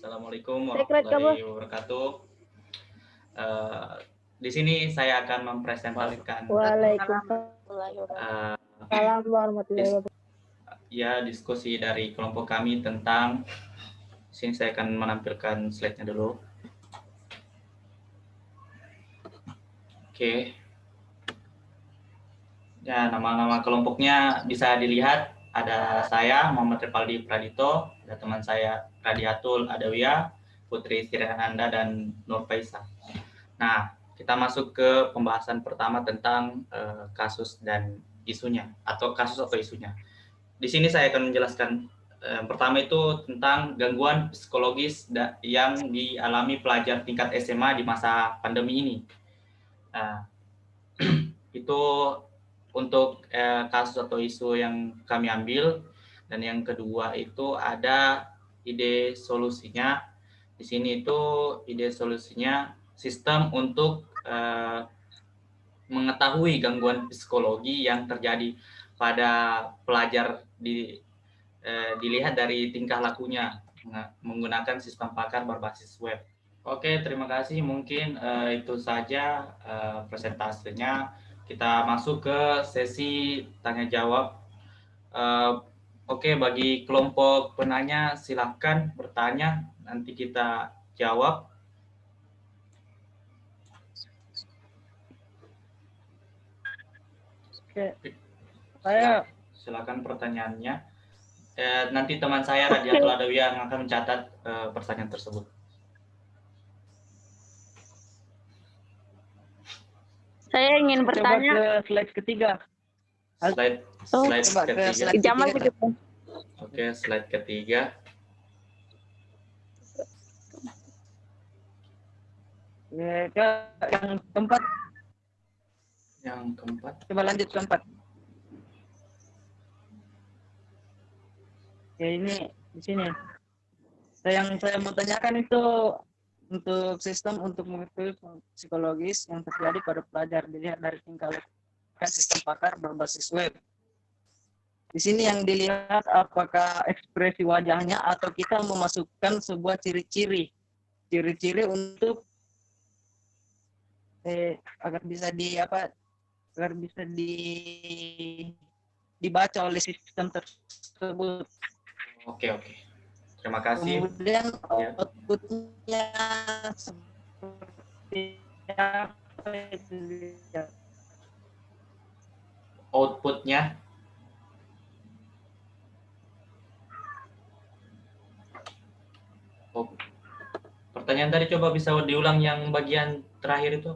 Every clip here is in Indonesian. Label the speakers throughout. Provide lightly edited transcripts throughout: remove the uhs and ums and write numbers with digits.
Speaker 1: Assalamualaikum
Speaker 2: Sekret kamu.
Speaker 1: warahmatullahi wabarakatuh. Eh, di sini saya akan mempresentasikan
Speaker 2: Waalaikumsalam warahmatullahi wabarakatuh.
Speaker 1: diskusi dari kelompok kami tentang. Di sini saya akan menampilkan slide-nya dulu. Oke. Ya, nama-nama kelompoknya bisa dilihat. Ada saya, Muhammad Ripaldi Pradito, ada teman saya Radiatul Adawiyah, Putri Sirihananda, dan Nur Faisal. Nah, kita masuk ke pembahasan pertama tentang kasus dan isunya, atau kasus atau isunya. Di sini saya akan menjelaskan pertama itu tentang gangguan psikologis yang dialami pelajar tingkat SMA di masa pandemi ini. Nah, itu untuk kasus atau isu yang kami ambil. Dan yang kedua itu ada ide solusinya. Di sini itu ide solusinya sistem untuk mengetahui gangguan psikologi yang terjadi pada pelajar dilihat dari tingkah lakunya menggunakan sistem pakar berbasis web. Oke, terima kasih. Mungkin itu saja presentasinya. Kita masuk ke sesi tanya jawab. Oke, bagi kelompok penanya silahkan bertanya, nanti kita jawab.
Speaker 3: Oke, saya
Speaker 1: silakan pertanyaannya. Nanti teman saya Radiatul Adawiyah yang akan mencatat pertanyaan tersebut.
Speaker 2: Saya ingin
Speaker 3: coba
Speaker 2: bertanya.
Speaker 3: ke slide ketiga.
Speaker 1: Slide
Speaker 3: Coba ke
Speaker 1: ketiga.
Speaker 3: slide
Speaker 2: Jamal
Speaker 3: ketiga.
Speaker 2: begitu.
Speaker 1: Oke, slide ketiga.
Speaker 3: Ya, yang keempat.
Speaker 1: Yang keempat.
Speaker 3: Coba lanjut keempat. Ya, ini di sini. Yang saya mau tanyakan itu untuk sistem untuk mengetahui psikologis yang terjadi pada pelajar dilihat dari tingkah laku sistem pakar berbasis web. Di sini yang dilihat apakah ekspresi wajahnya atau kita memasukkan sebuah ciri-ciri untuk agar bisa dibaca oleh sistem tersebut.
Speaker 1: Oke. Terima kasih.
Speaker 3: Kemudian outputnya seperti apa itu?
Speaker 1: Outputnya pertanyaan tadi coba bisa diulang yang bagian terakhir itu.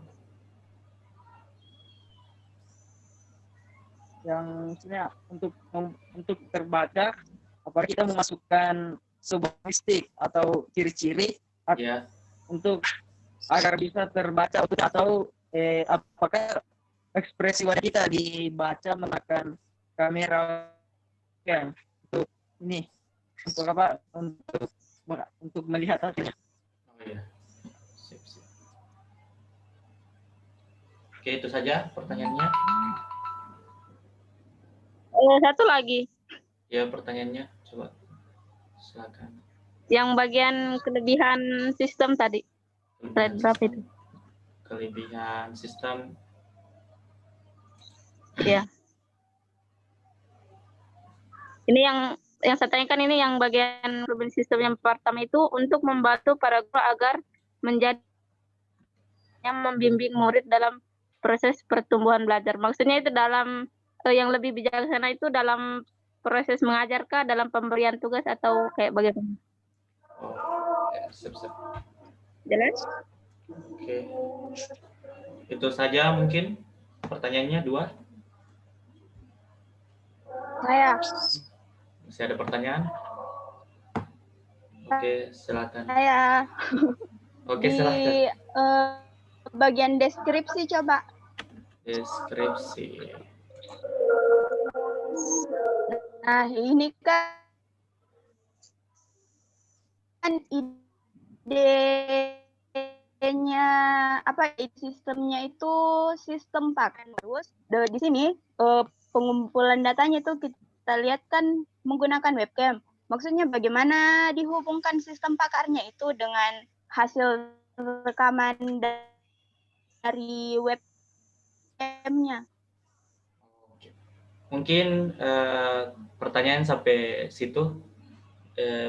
Speaker 3: Yang sebenarnya untuk terbaca apakah kita memasukkan sebuah statistik atau ciri-ciri untuk agar bisa terbaca atau apakah ekspresi wajah kita dibaca menggunakan kamera untuk ini untuk apa untuk melihat hasilnya.
Speaker 1: Oh iya. Sip. Oke, itu saja pertanyaannya.
Speaker 2: Satu lagi.
Speaker 1: Ya, pertanyaannya coba silakan.
Speaker 2: Yang bagian kelebihan sistem tadi. Slide berapa itu?
Speaker 1: Kelebihan sistem.
Speaker 2: Ya. Ini yang saya tanyakan, ini yang bagian kelebihan sistem yang pertama itu untuk membantu para guru agar menjadi yang membimbing murid dalam proses pertumbuhan belajar. Maksudnya itu dalam yang lebih bijaksana itu dalam proses mengajarkah, dalam pemberian tugas atau kayak bagaimana?
Speaker 1: Sip.
Speaker 2: Jelas?
Speaker 1: Oke. Itu saja mungkin pertanyaannya 2.
Speaker 2: Saya.
Speaker 1: Masih ada pertanyaan? Oke, silakan.
Speaker 2: Saya.
Speaker 1: Oke, silakan.
Speaker 2: Bagian deskripsi coba.
Speaker 1: Deskripsi.
Speaker 2: Nah, ini kan idenya sistemnya itu sistem pakar. Terus di sini pengumpulan datanya itu kita lihat kan menggunakan webcam. Maksudnya bagaimana dihubungkan sistem pakarnya itu dengan hasil rekaman dari webcam-nya?
Speaker 1: Mungkin pertanyaan sampai situ.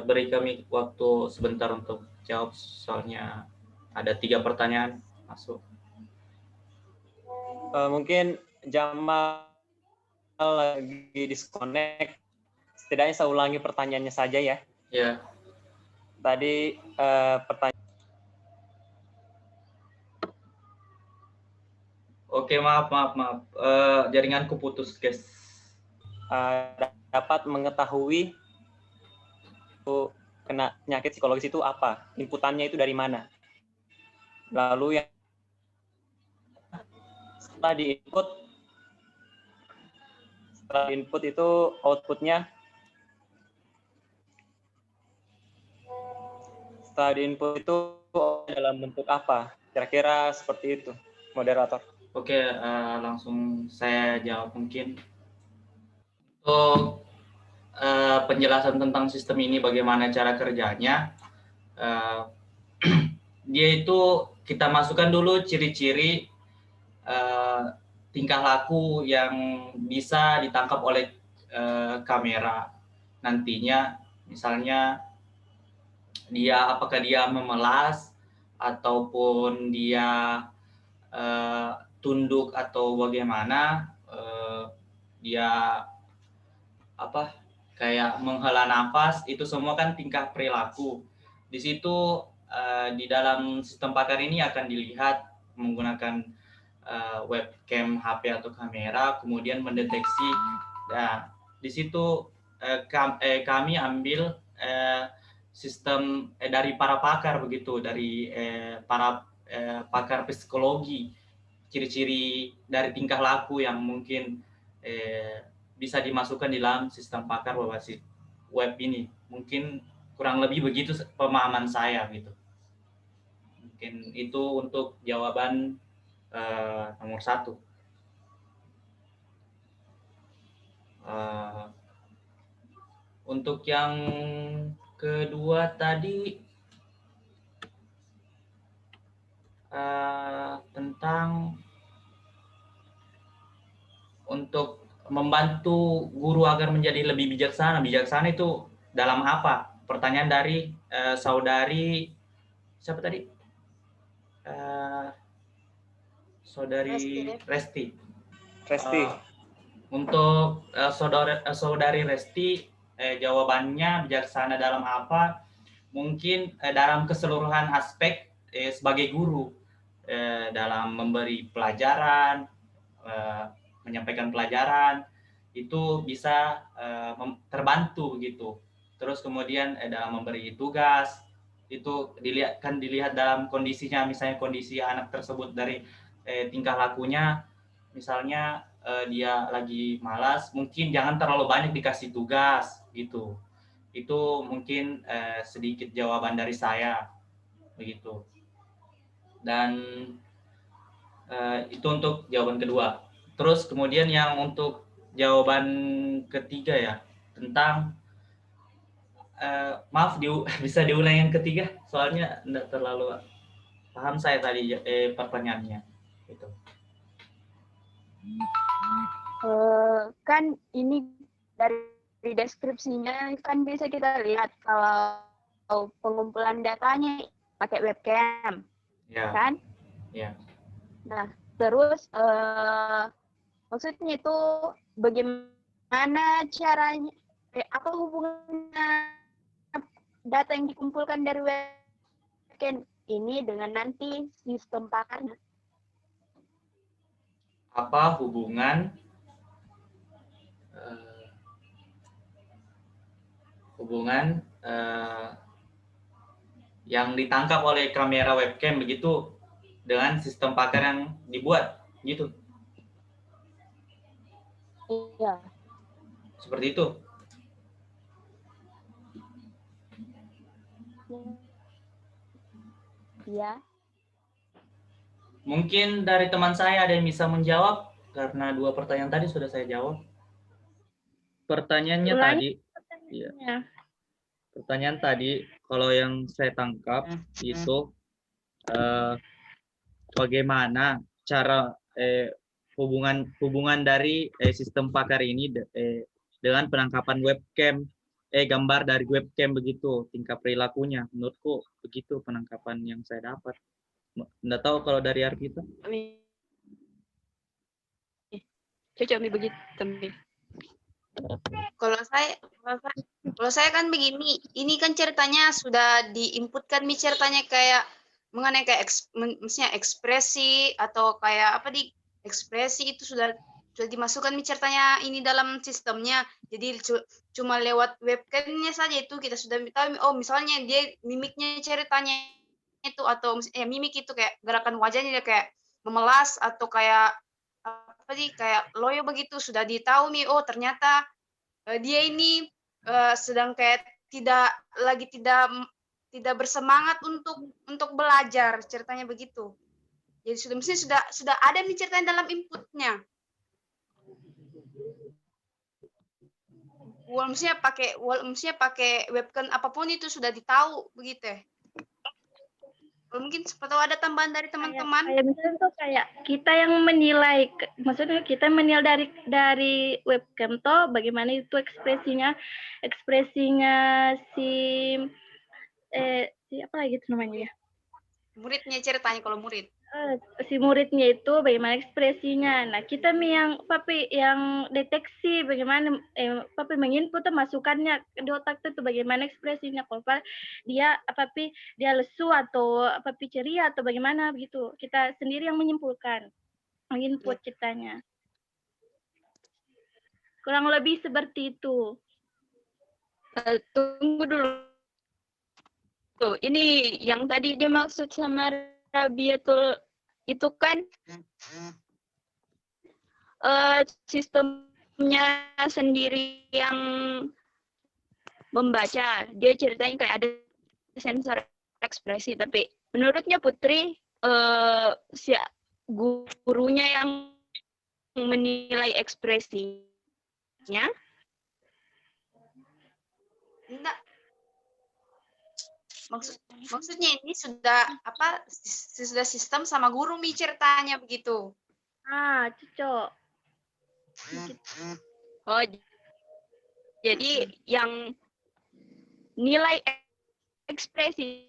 Speaker 1: Beri kami waktu sebentar untuk jawab, soalnya ada 3 pertanyaan masuk.
Speaker 4: Mungkin Jamal lagi disconnect. Setidaknya saya ulangi pertanyaannya saja ya.
Speaker 1: Ya.
Speaker 4: Tadi pertanyaan.
Speaker 1: Oke, maaf. Jaringanku putus, guys.
Speaker 4: Dapat mengetahui kena penyakit psikologis itu apa? Inputannya itu dari mana? Lalu yang setelah diinput itu outputnya setelah diinput itu dalam bentuk apa? Kira-kira seperti itu, moderator.
Speaker 1: Oke, langsung saya jawab mungkin. Untuk penjelasan tentang sistem ini, bagaimana cara kerjanya, dia itu kita masukkan dulu ciri-ciri tingkah laku yang bisa ditangkap oleh kamera. Nantinya misalnya apakah dia memelas ataupun dia tunduk atau bagaimana, dia kayak menghela nafas, itu semua kan tingkah perilaku. Di situ di dalam sistem pakar ini akan dilihat menggunakan webcam HP atau kamera, kemudian mendeteksi. Nah, di situ kami ambil sistem dari para pakar begitu, dari para pakar psikologi, ciri-ciri dari tingkah laku yang mungkin bisa dimasukkan di dalam sistem pakar berbasis web ini. Mungkin kurang lebih begitu pemahaman saya gitu. Mungkin itu untuk jawaban nomor 1. Untuk yang kedua tadi tentang untuk membantu guru agar menjadi lebih bijaksana. Bijaksana itu dalam apa? Pertanyaan dari saudari siapa tadi? Saudari Resti. Untuk saudari Resti, jawabannya bijaksana dalam apa? Mungkin dalam keseluruhan aspek sebagai guru, dalam memberi pelajaran, menyampaikan pelajaran, itu bisa terbantu gitu. Terus kemudian dalam memberi tugas, itu dilihat dalam kondisinya, misalnya kondisi anak tersebut dari tingkah lakunya, misalnya dia lagi malas, mungkin jangan terlalu banyak dikasih tugas gitu. Itu mungkin sedikit jawaban dari saya begitu. Dan itu untuk jawaban kedua. Terus kemudian yang untuk jawaban ketiga ya, tentang maaf bisa diulang yang ketiga, soalnya tidak terlalu paham saya tadi pertanyaannya gitu.
Speaker 2: Kan ini dari deskripsinya kan bisa kita lihat kalau pengumpulan datanya pakai webcam,
Speaker 1: ya.
Speaker 2: Kan?
Speaker 1: Ya.
Speaker 2: Nah, terus maksudnya itu bagaimana caranya? Apa hubungannya data yang dikumpulkan dari webcam ini dengan nanti sistem pakarnya?
Speaker 1: Apa hubungan yang ditangkap oleh kamera webcam begitu dengan sistem pakar yang dibuat gitu?
Speaker 2: Iya.
Speaker 1: Seperti itu.
Speaker 2: Iya.
Speaker 1: Mungkin dari teman saya ada yang bisa menjawab, karena 2 pertanyaan tadi sudah saya jawab. Pertanyaannya tadi.
Speaker 2: Ya.
Speaker 1: pertanyaan tadi, kalau yang saya tangkap itu bagaimana cara hubungan dari sistem pakar ini dengan penangkapan webcam, gambar dari webcam begitu, tingkah perilakunya. Menurutku begitu penangkapan yang saya dapat. Nggak tahu kalau dari Arvita.
Speaker 5: Cocok Mi begitu Mi.
Speaker 6: Kalau saya kan begini, ini kan ceritanya sudah diinputkan Mi ceritanya kayak mengenai kayak maksudnya ekspresi atau kayak apa di ekspresi itu sudah dimasukkan Mi ceritanya ini dalam sistemnya. Jadi cuma lewat webcamnya saja itu kita sudah tahu oh misalnya dia mimiknya ceritanya itu atau mimik itu kayak gerakan wajahnya dia kayak memelas atau kayak apa sih kayak loyo begitu sudah ditahu Mi oh ternyata dia ini sedang kayak tidak bersemangat untuk belajar ceritanya begitu. Jadi sudah ada nih ceritanya dalam inputnya. Maksudnya pakai webcam apapun itu sudah ditahu begitu. Mungkin seperti ada tambahan dari teman-teman.
Speaker 2: Kayak misalnya tuh kayak kita yang menilai, maksudnya kita menilai dari webcam toh bagaimana itu ekspresinya si apa lagi itu namanya ya?
Speaker 6: Muridnya ceritanya kalau murid.
Speaker 2: Si muridnya itu bagaimana ekspresinya. Nah kita yang deteksi bagaimana Papi menginput masukannya di otak itu bagaimana ekspresinya. Kalau dia dia lesu atau Papi ceria atau bagaimana begitu. Kita sendiri yang menyimpulkan, menginput kitanya. Kurang lebih seperti itu.
Speaker 5: Tunggu dulu. Tuh, ini yang tadi dia maksud sama Rabiatul itu kan sistemnya sendiri yang membaca. Dia ceritanya kayak ada sensor ekspresi, tapi menurutnya Putri si gurunya yang menilai ekspresinya.
Speaker 6: Enggak. Maksudnya ini sudah sistem sama guru Mi ceritanya begitu.
Speaker 2: Cocok.
Speaker 5: Oh, jadi yang nilai ekspresi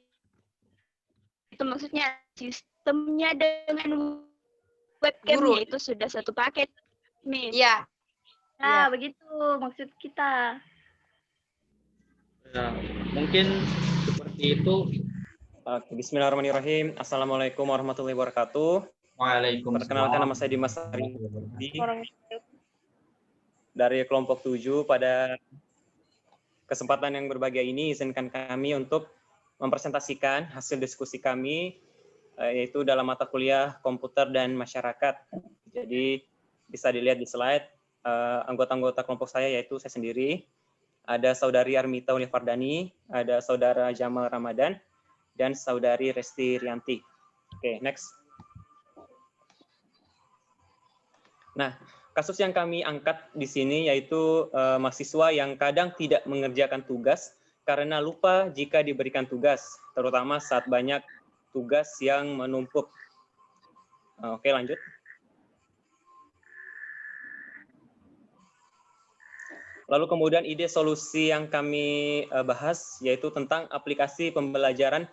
Speaker 5: itu maksudnya sistemnya dengan webcamnya itu sudah satu paket Mi.
Speaker 6: Iya.
Speaker 2: Begitu maksud kita.
Speaker 1: Ya, mungkin seperti itu.
Speaker 4: Bismillahirrahmanirrahim. Assalamualaikum warahmatullahi wabarakatuh.
Speaker 1: Waalaikumsalam.
Speaker 4: Perkenalkan, nama saya Dimas Ari dari kelompok 7. Pada kesempatan yang berbahagia ini, izinkan kami untuk mempresentasikan hasil diskusi kami, yaitu dalam mata kuliah komputer dan masyarakat. Jadi bisa dilihat di slide, anggota-anggota kelompok saya yaitu saya sendiri, ada Saudari Armita Unifardani, ada Saudara Jamal Ramadan, dan Saudari Resti Rianti. Oke, next. Nah, kasus yang kami angkat di sini yaitu mahasiswa yang kadang tidak mengerjakan tugas karena lupa jika diberikan tugas, terutama saat banyak tugas yang menumpuk. Oke, lanjut. Lalu kemudian ide solusi yang kami bahas yaitu tentang aplikasi pembelajaran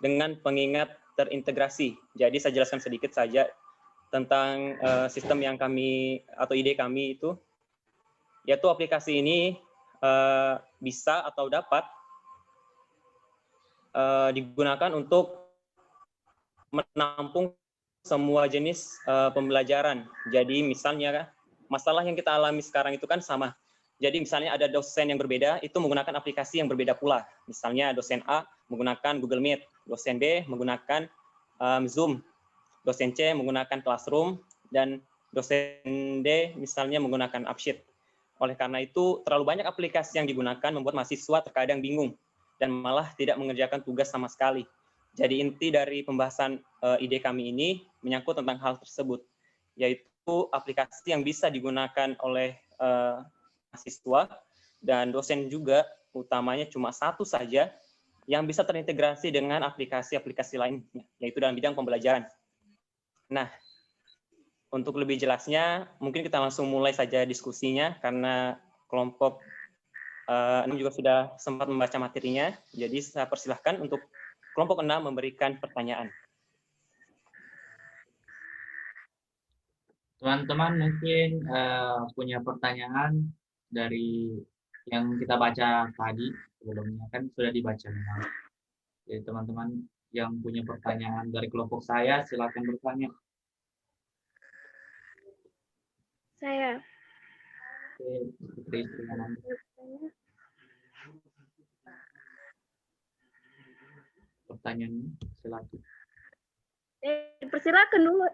Speaker 4: dengan pengingat terintegrasi. Jadi saya jelaskan sedikit saja tentang sistem yang kami atau ide kami itu, yaitu aplikasi ini bisa atau dapat digunakan untuk menampung semua jenis pembelajaran. Jadi misalnya masalah yang kita alami sekarang itu kan sama. Jadi misalnya ada dosen yang berbeda, itu menggunakan aplikasi yang berbeda pula. Misalnya dosen A menggunakan Google Meet, dosen B menggunakan Zoom, dosen C menggunakan Classroom, dan dosen D misalnya menggunakan Upsheet. Oleh karena itu, terlalu banyak aplikasi yang digunakan membuat mahasiswa terkadang bingung dan malah tidak mengerjakan tugas sama sekali. Jadi inti dari pembahasan ide kami ini menyangkut tentang hal tersebut, yaitu aplikasi yang bisa digunakan oleh mahasiswa dan dosen juga utamanya cuma satu saja yang bisa terintegrasi dengan aplikasi-aplikasi lainnya, yaitu dalam bidang pembelajaran. Nah, untuk lebih jelasnya, mungkin kita langsung mulai saja diskusinya, karena kelompok ini juga sudah sempat membaca materinya, jadi saya persilahkan untuk kelompok 6 memberikan pertanyaan.
Speaker 1: Teman-teman mungkin punya pertanyaan dari yang kita baca tadi sebelumnya, kan sudah dibaca memang. Jadi teman-teman yang punya pertanyaan dari kelompok saya silakan bertanya.
Speaker 2: Saya.
Speaker 1: Oke, Putri Srihananda. Pertanyaannya silakan.
Speaker 2: Persilakan dulu.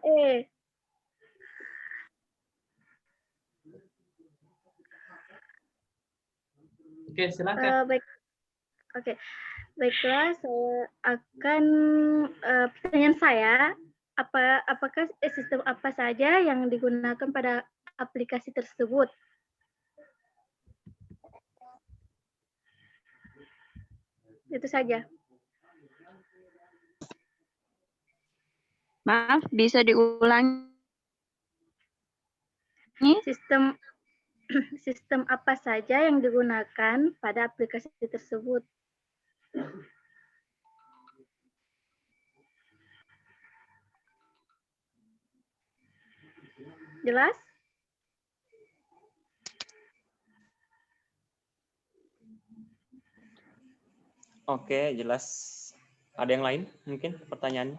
Speaker 1: Oke, silakan.
Speaker 2: Baik. Oke. Baiklah, saya akan pertanyaan saya, apakah sistem apa saja yang digunakan pada aplikasi tersebut? Itu saja.
Speaker 5: Maaf, bisa diulangi?
Speaker 2: Sistem apa saja yang digunakan pada aplikasi tersebut? Jelas?
Speaker 4: Oke, jelas. Ada yang lain mungkin pertanyaannya?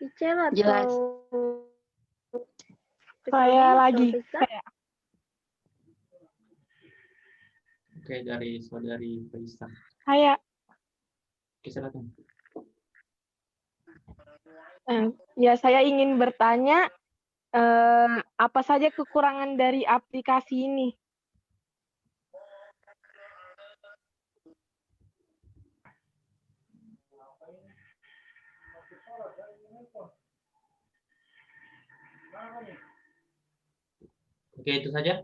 Speaker 2: Icel atau
Speaker 5: Jelas.
Speaker 2: Saya lagi.
Speaker 1: Oke, dari saudari Faisal.
Speaker 7: Saya.
Speaker 1: Oke, silakan.
Speaker 7: Ya, saya ingin bertanya, apa saja kekurangan dari aplikasi ini?
Speaker 1: Oke, itu saja.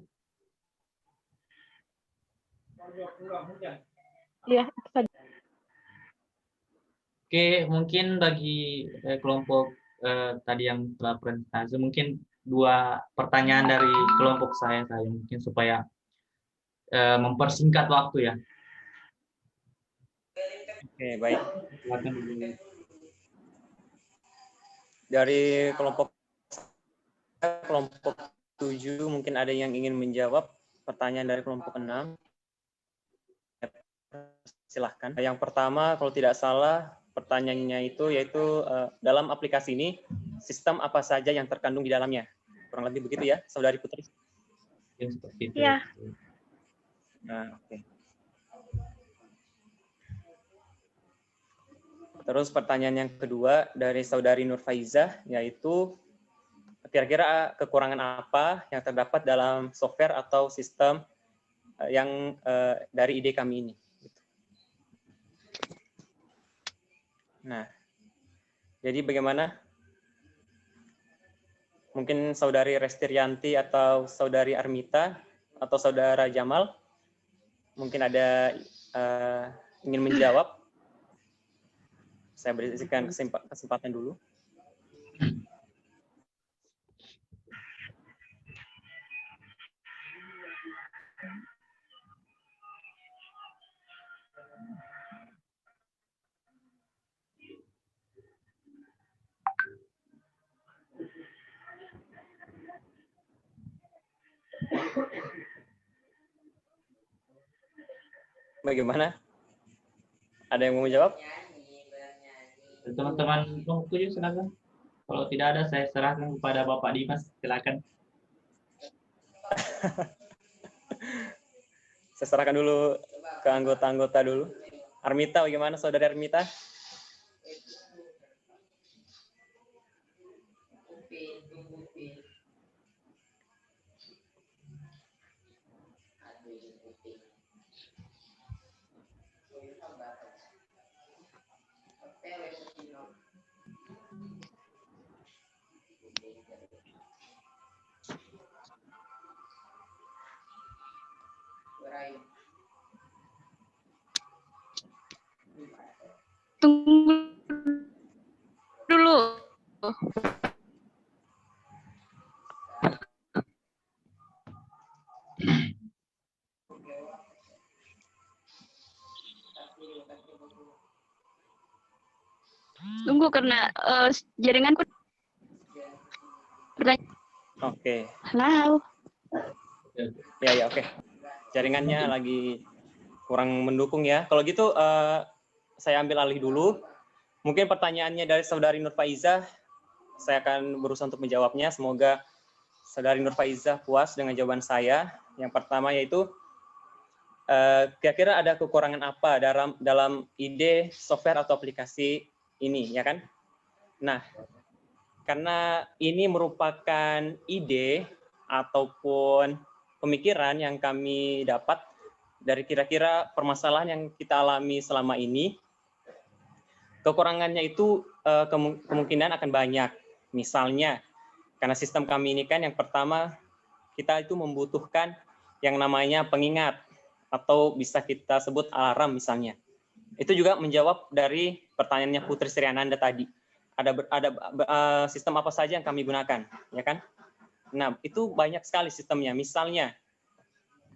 Speaker 7: Iya, itu saja.
Speaker 1: Oke, mungkin bagi kelompok tadi yang telah presentasi, mungkin 2 pertanyaan dari kelompok saya mungkin supaya mempersingkat waktu ya.
Speaker 4: Oke, baik.
Speaker 1: Silakan dulu.
Speaker 4: Dari kelompok 7 mungkin ada yang ingin menjawab pertanyaan dari kelompok 6. Silahkan. Yang pertama, kalau tidak salah, pertanyaannya itu yaitu dalam aplikasi ini, sistem apa saja yang terkandung di dalamnya? Kurang lebih begitu ya, Saudari Putri?
Speaker 1: Ya, seperti itu.
Speaker 2: Ya.
Speaker 4: Nah, oke. Terus pertanyaan yang kedua dari Saudari Nurfaizah, yaitu kira-kira kekurangan apa yang terdapat dalam software atau sistem yang dari ide kami ini? Nah, jadi bagaimana? Mungkin Saudari Restirianti atau Saudari Armita atau Saudara Jamal mungkin ada ingin menjawab. Saya berikan kesempatan dulu. Bagaimana? Ada yang mau menjawab?
Speaker 1: Teman-teman kelompok 7 silakan. Kalau tidak ada, saya serahkan kepada Bapak Dimas. Silakan.
Speaker 4: Saya serahkan dulu ke anggota-anggota dulu. Armita, bagaimana Saudari Armita?
Speaker 5: Tunggu dulu. Tunggu karena jaringanku.
Speaker 4: Oke.
Speaker 5: Halo.
Speaker 4: Ya, oke. Jaringannya lagi kurang mendukung ya. Kalau gitu saya ambil alih dulu. Mungkin pertanyaannya dari saudari Nurfaizah, saya akan berusaha untuk menjawabnya. Semoga saudari Nurfaizah puas dengan jawaban saya. Yang pertama yaitu kira-kira ada kekurangan apa dalam ide software atau aplikasi ini, ya kan? Nah, karena ini merupakan ide ataupun pemikiran yang kami dapat dari kira-kira permasalahan yang kita alami selama ini, kekurangannya itu kemungkinan akan banyak. Misalnya, karena sistem kami ini kan yang pertama, kita itu membutuhkan yang namanya pengingat, atau bisa kita sebut alarm misalnya. Itu juga menjawab dari pertanyaannya Putri Sriananda tadi. Ada sistem apa saja yang kami gunakan, ya kan? Nah, itu banyak sekali sistemnya. Misalnya,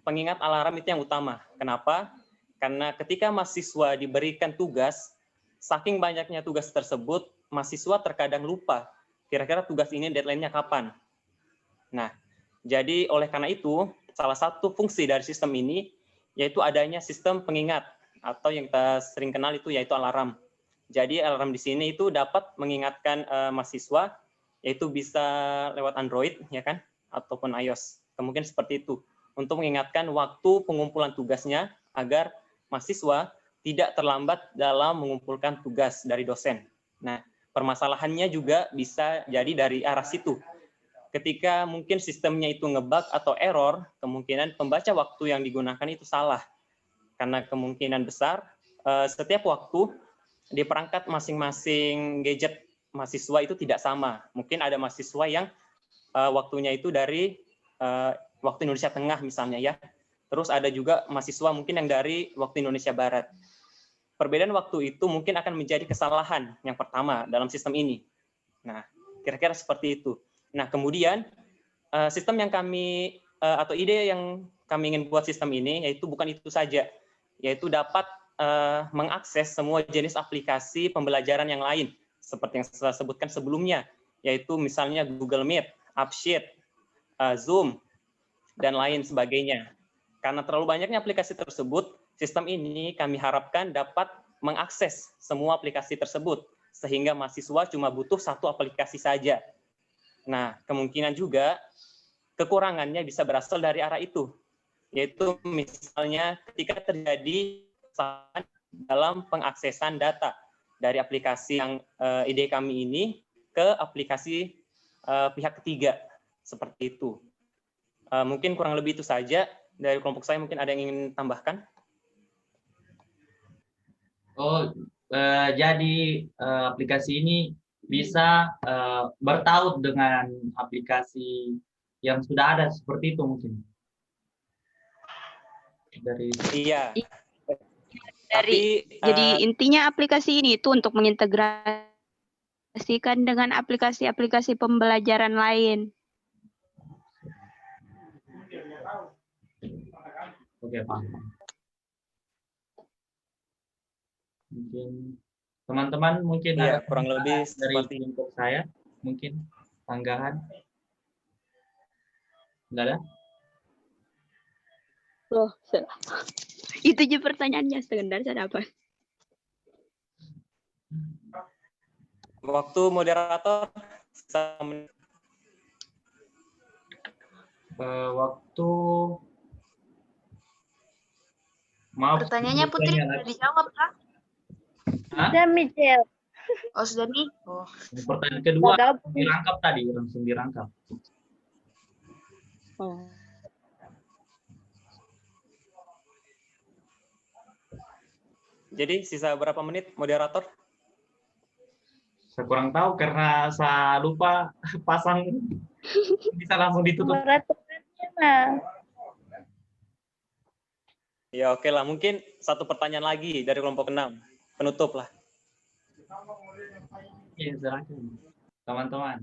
Speaker 4: pengingat alarm itu yang utama. Kenapa? Karena ketika mahasiswa diberikan tugas, saking banyaknya tugas tersebut, mahasiswa terkadang lupa kira-kira tugas ini deadline-nya kapan. Nah, jadi oleh karena itu, salah satu fungsi dari sistem ini yaitu adanya sistem pengingat atau yang kita sering kenal itu yaitu alarm. Jadi alarm di sini itu dapat mengingatkan mahasiswa, yaitu bisa lewat Android, ya kan, ataupun iOS. Kemungkinan seperti itu untuk mengingatkan waktu pengumpulan tugasnya agar mahasiswa tidak terlambat dalam mengumpulkan tugas dari dosen. Nah, permasalahannya juga bisa jadi dari arah situ. Ketika mungkin sistemnya itu ngebug atau error, kemungkinan pembaca waktu yang digunakan itu salah. Karena kemungkinan besar setiap waktu di perangkat masing-masing gadget mahasiswa itu tidak sama. Mungkin ada mahasiswa yang waktunya itu dari waktu Indonesia Tengah misalnya ya. Terus ada juga mahasiswa mungkin yang dari waktu Indonesia Barat. Perbedaan waktu itu mungkin akan menjadi kesalahan yang pertama dalam sistem ini. Nah, kira-kira seperti itu. Nah, kemudian sistem yang kami atau ide yang kami ingin buat sistem ini yaitu bukan itu saja, yaitu dapat mengakses semua jenis aplikasi pembelajaran yang lain seperti yang saya sebutkan sebelumnya, yaitu misalnya Google Meet, Upsheet, Zoom, dan lain sebagainya. Karena terlalu banyaknya aplikasi tersebut, sistem ini kami harapkan dapat mengakses semua aplikasi tersebut, sehingga mahasiswa cuma butuh satu aplikasi saja. Nah, kemungkinan juga kekurangannya bisa berasal dari arah itu, yaitu misalnya ketika terjadi kesalahan dalam pengaksesan data dari aplikasi yang ide kami ini ke aplikasi pihak ketiga, seperti itu. Mungkin kurang lebih itu saja dari kelompok saya. Mungkin ada yang ingin tambahkan?
Speaker 1: Oh, jadi aplikasi ini bisa bertaut dengan aplikasi yang sudah ada seperti itu mungkin.
Speaker 4: Iya.
Speaker 5: Jadi intinya aplikasi ini itu untuk mengintegrasikan dengan aplikasi-aplikasi pembelajaran lain.
Speaker 1: Oke, Pak. Mungkin teman-teman mungkin
Speaker 4: ya,
Speaker 1: ada
Speaker 4: kurang lebih
Speaker 1: dari
Speaker 4: seperti
Speaker 1: kelompok saya, mungkin tanggapan. Enggak ada?
Speaker 5: Loh, itu aja pertanyaannya, sebentar saya apa?
Speaker 4: Waktu moderator
Speaker 1: waktu maaf.
Speaker 6: Pertanyaannya Putri sudah dijawab kah?
Speaker 7: Sudah, Michel.
Speaker 6: Oh, sudah nih. Oh.
Speaker 1: Pertanyaan kedua dirangkap tadi, langsung dirangkap.
Speaker 5: Oh.
Speaker 4: Jadi sisa berapa menit moderator?
Speaker 1: Saya kurang tahu karena saya lupa pasang. Bisa langsung ditutup.
Speaker 4: Ya oke lah, mungkin satu pertanyaan lagi dari kelompok 6. Penutup lah.
Speaker 1: Iya, silakan. Teman-teman.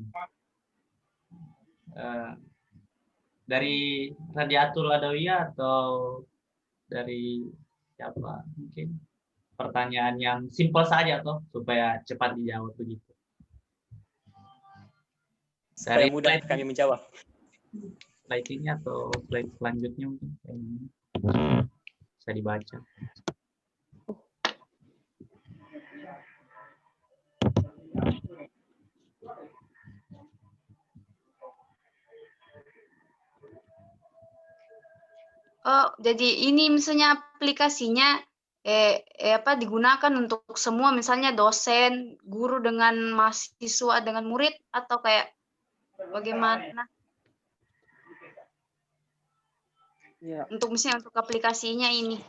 Speaker 1: Dari Radiatul Adawiyah atau dari siapa mungkin? Pertanyaan yang simpel saja toh supaya cepat dijawab begitu.
Speaker 4: Supaya
Speaker 1: Dari
Speaker 4: mudah kami menjawab.
Speaker 1: slide ini atau slide selanjutnya mungkin bisa dibaca.
Speaker 6: Oh, jadi ini misalnya aplikasinya apa digunakan untuk semua, misalnya dosen, guru dengan mahasiswa dengan murid, atau kayak bagaimana?
Speaker 3: Iya.
Speaker 6: Untuk misalnya untuk aplikasinya ini.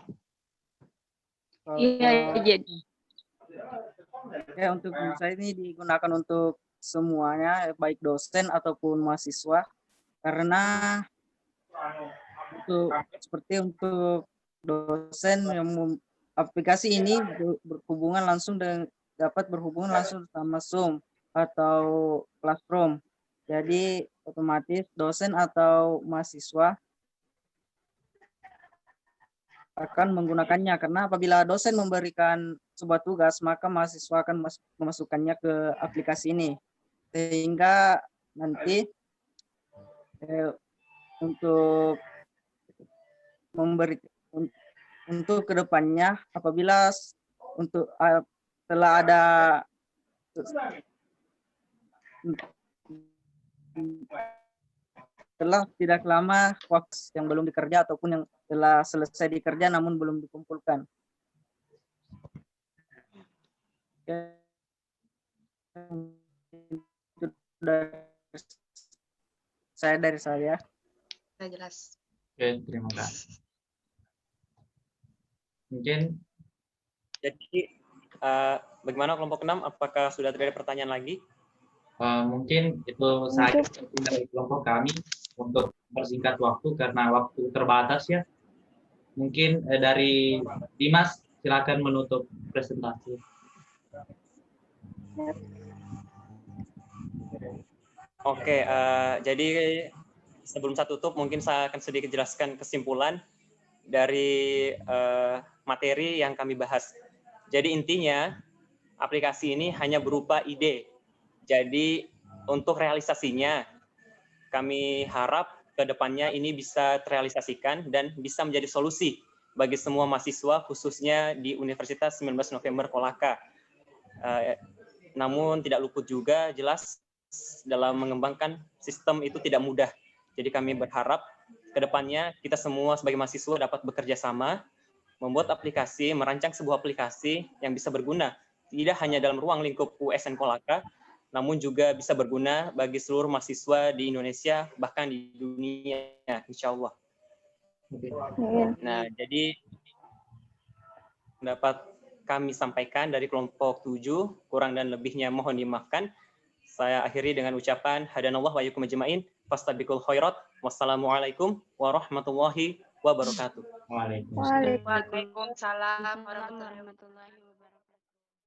Speaker 5: Iya, jadi.
Speaker 3: Ya, untuk misalnya ini digunakan untuk semuanya, baik dosen ataupun mahasiswa, karena untuk dosen yang aplikasi ini berhubungan langsung dengan dapat berhubungan langsung sama Zoom atau Classroom. Jadi otomatis dosen atau mahasiswa akan menggunakannya, karena apabila dosen memberikan sebuah tugas maka mahasiswa akan memasukkannya ke aplikasi ini, sehingga nanti untuk kedepannya apabila untuk telah ada tidak lama waktu yang belum dikerja ataupun yang telah selesai dikerja namun belum dikumpulkan. Dari saya.
Speaker 6: Sudah jelas.
Speaker 1: Oke, terima kasih. Mungkin
Speaker 4: Jadi bagaimana kelompok 6? Apakah sudah tidak ada pertanyaan lagi?
Speaker 1: mungkin itu saja dari kelompok kami untuk persingkat waktu karena waktu terbatas ya. Mungkin dari Dimas silakan menutup presentasi.
Speaker 4: Oke, jadi sebelum saya tutup mungkin saya akan sedikit jelaskan kesimpulan dari materi yang kami bahas. Jadi intinya aplikasi ini hanya berupa ide. Jadi untuk realisasinya kami harap ke depannya ini bisa terrealisasikan dan bisa menjadi solusi bagi semua mahasiswa khususnya di Universitas 19 November Kolaka. Namun tidak luput juga jelas dalam mengembangkan sistem itu tidak mudah. Jadi kami berharap ke depannya kita semua sebagai mahasiswa dapat bekerja sama, membuat aplikasi, merancang sebuah aplikasi yang bisa berguna, tidak hanya dalam ruang lingkup USN Kolaka, namun juga bisa berguna bagi seluruh mahasiswa di Indonesia, bahkan di dunia, insya Allah. Nah, jadi dapat kami sampaikan dari kelompok 7, kurang dan lebihnya mohon dimaafkan. Saya akhiri dengan ucapan hadanallah wa iyyakum ajma'in, fastabiqul khairat, wassalamualaikum warahmatullahi wabarakatuh.
Speaker 1: Waalaikumsalam.
Speaker 6: Waalaikumsalam warahmatullahi wabarakatuh.